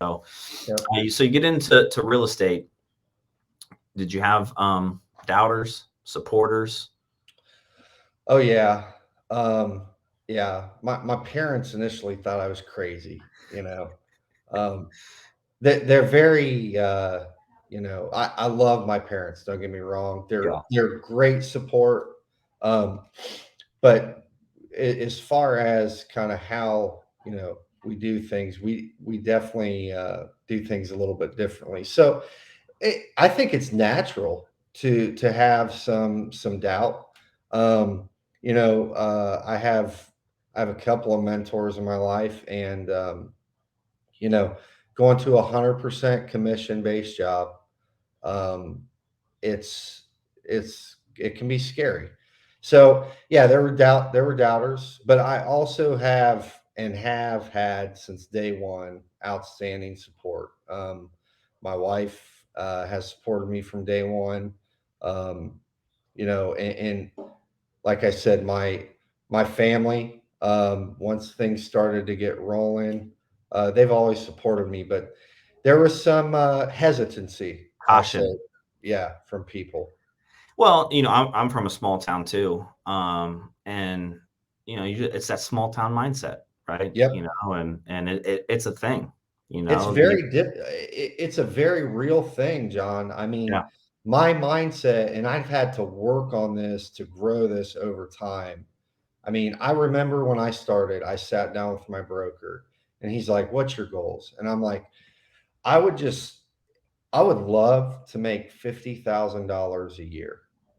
So, Yep. so you get into real estate. Did you have doubters, supporters? Oh yeah. Yeah. My parents initially thought I was crazy, you know. Um, they're very I love my parents, don't get me wrong. Yeah. They're great support. Um, but as far as kind of how, we do things, we definitely do things a little bit differently. So I think it's natural to have some doubt. Um, I have a couple of mentors in my life, and you know, going to 100% commission based job, um, it can be scary. So yeah, there were doubters, but I also have had since day one outstanding support. My wife has supported me from day one. Um, and like I said, my family, once things started to get rolling, they've always supported me, but there was some hesitancy, I'll say, Caution. yeah, from people. Well, I'm from a small town too, and it's that small town mindset, right? Yep. And it's a thing. It's You, it's a very real thing, John. I yeah, mean, my mindset, and I've had to work on this to grow this over time. I mean, I remember when I started, I sat down with my broker and he's like, "What's your goals?" And I'm like, I would just I would love to make $50,000 a year.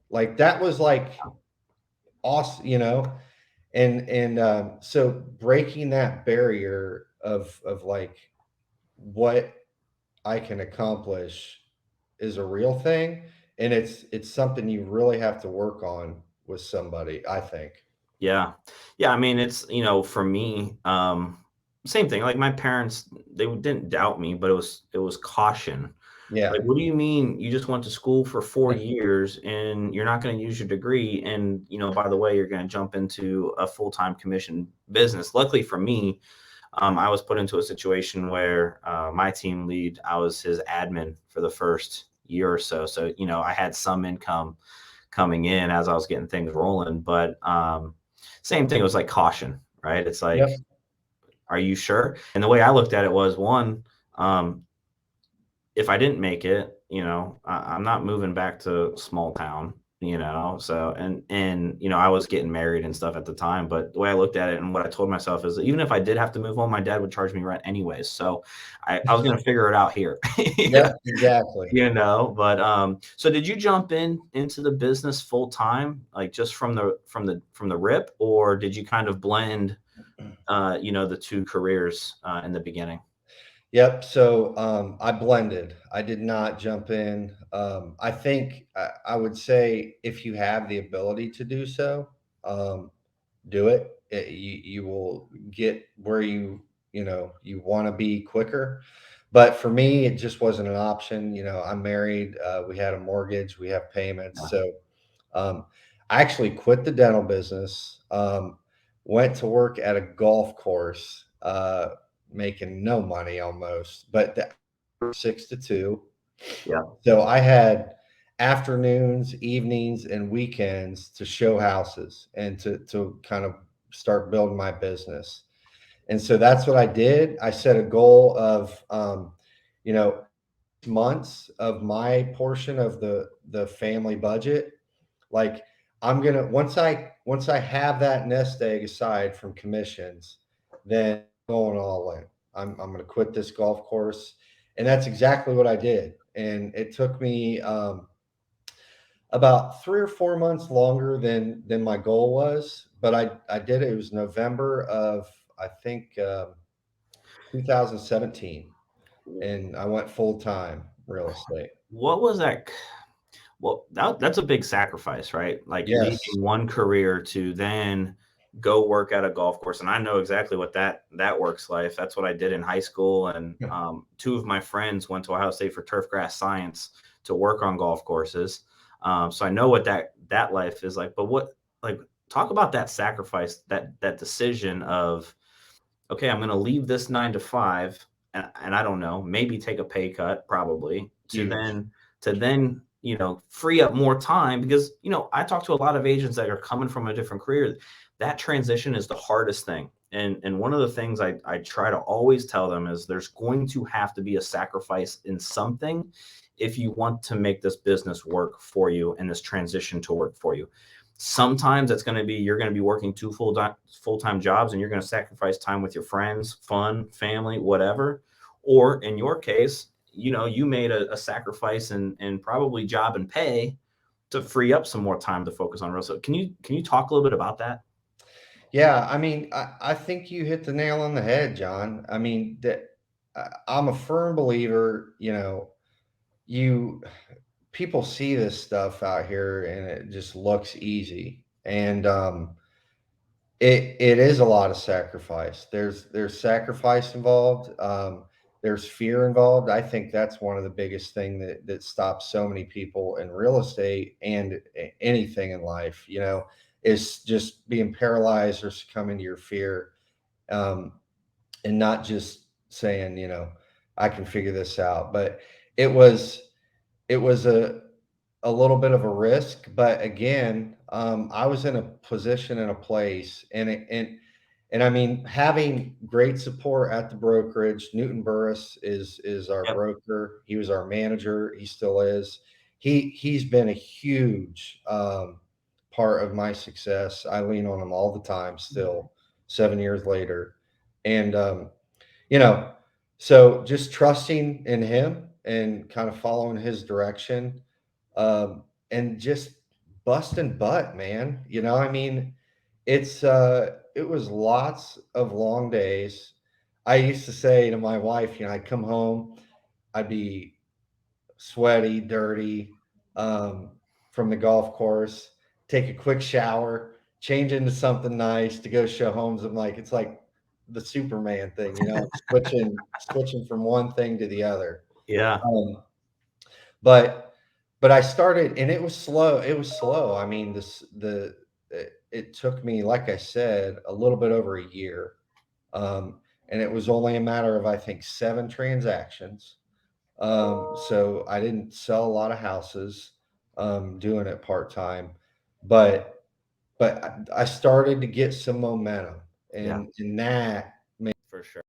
Like that was like awesome, so breaking that barrier of like what I can accomplish is a real thing, and it's something you really have to work on with somebody, I think. yeah, yeah. I mean, it's for me, same thing. Like my parents, they didn't doubt me, but it was caution. Yeah. Like, what do you mean you just went to school for 4 years and you're not going to use your degree? And, by the way, you're going to jump into a full-time commission business. Luckily for me, I was put into a situation where my team lead, I was his admin for the first year or so. So, I had some income coming in as I was getting things rolling. But same thing, it was like caution, right? It's like, Yep. are you sure? And the way I looked at it was one, um, if I didn't make it, I'm not moving back to small town, so I was getting married and stuff at the time. But the way I looked at it and what I told myself is that even if I did have to move home, my dad would charge me rent anyways. So I was going to figure it out here. Yep, exactly. But so did you jump into the business full time, like just from the rip, or did you kind of blend the two careers in the beginning? Yep. So I blended. I did not jump in. I think I would say if you have the ability to do so, um, do it. You will get where you want to be quicker. But for me, it just wasn't an option. I'm married. We had a mortgage. We have payments. So um, I actually quit the dental business. Went to work at a golf course. Making no money almost, but the 6 to 2. Yeah. So I had afternoons, evenings, and weekends to show houses and to kind of start building my business. And so that's what I did. I set a goal of, you know, months of my portion of the family budget. Like I'm gonna once I have that nest egg aside from commissions, then I'm going all in. I'm gonna quit this golf course, and that's exactly what I did. And it took me about 3 or 4 months longer than my goal was, but I did it. It was November of I think 2017, and I went full time real estate. What was that? Well, that's a big sacrifice, right? Like Yes. leaving one career to then go work at a golf course. And I know exactly what that works like. That's what I did in high school. And two of my friends went to Ohio State for turf grass science to work on golf courses. So I know what that life is like. But like talk about that sacrifice, that decision of, okay, I'm going to leave this 9 to 5. and I don't know, maybe take a pay cut probably Huge. to then, free up more time because, I talk to a lot of agents that are coming from a different career. That transition is the hardest thing. And one of the things I try to always tell them is there's going to have to be a sacrifice in something if you want to make this business work for you and this transition to work for you. Sometimes it's going to be you're going to be working two full-time jobs and you're going to sacrifice time with your friends, fun, family, whatever. Or in your case, you made a sacrifice and probably job and pay to free up some more time to focus on real estate. Can you talk a little bit about that? Yeah, I mean, I think you hit the nail on the head, John. I mean, I'm a firm believer, you people see this stuff out here and it just looks easy. And it is a lot of sacrifice. There's sacrifice involved. There's fear involved. I think that's one of the biggest thing that stops so many people in real estate and anything in life, is just being paralyzed or succumbing to your fear, um, and not just saying, I can figure this out. But it was it was a little bit of a risk, but again, I was in a position in a place, and I mean, having great support at the brokerage. Newton Burris is our Yep. broker. He was our manager. He still is. He's been a huge part of my success. I lean on him all the time, still 7 years later, and you know, so just trusting in him and kind of following his direction, and just busting butt, man. I mean, it was lots of long days. I used to say to my wife, I'd come home, I'd be sweaty, dirty, um, from the golf course, take a quick shower, change into something nice to go show homes. I'm like, it's like the Superman thing, switching from one thing to the other. Yeah. Um, but I started, and it was slow. It was slow. I mean, it took me, like I said, a little bit over a year. And it was only a matter of, I think, 7 transactions. So I didn't sell a lot of houses, doing it part time, but I started to get some momentum, Yeah, and that for sure.